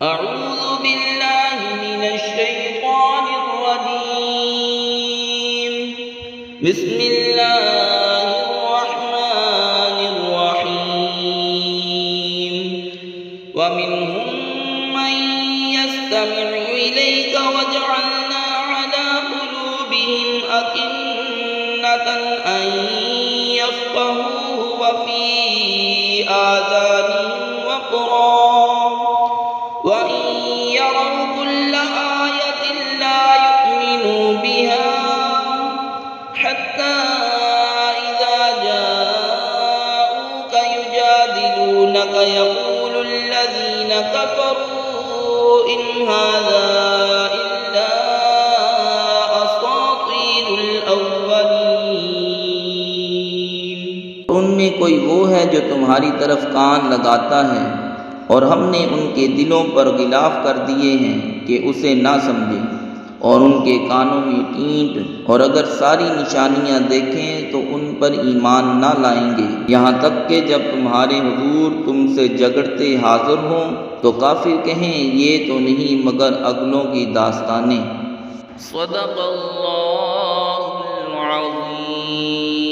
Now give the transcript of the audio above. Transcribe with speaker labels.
Speaker 1: अऊज़ु बिल्लाहि मिनश शैतानिर रजीम। बिस्मिल्लाहिर रहमानिर रहीम। व मिनहुम मन यस्तमिउ इलैका वजअलना अला कुलूबिहिम अकिन्नतन अन यफ्क़हूहु व फ़ी आज़ानिहिम वक़रा वइन यरौ कुल्ल आयतिन ला युमिनू बिहा हत्ता इज़ा जाऊक युजादिलूनक यक़ूलुल लज़ीन कफ़रू इन हाज़ा इल्ला असातीरुल अव्वलीन। उनमें कोई वो है जो तुम्हारी तरफ कान लगाता है और हमने उनके दिलों पर गिलाफ कर दिए हैं कि उसे ना समझें, और उनके कानों में टींट, और अगर सारी निशानियां देखें तो उन पर ईमान ना लाएंगे, यहाँ तक कि जब तुम्हारे हुजूर तुमसे झगड़ते हाजिर हों तो काफिर कहें ये तो नहीं मगर अगलों की दास्तानें। सदक़ल्लाहुल अज़ीम।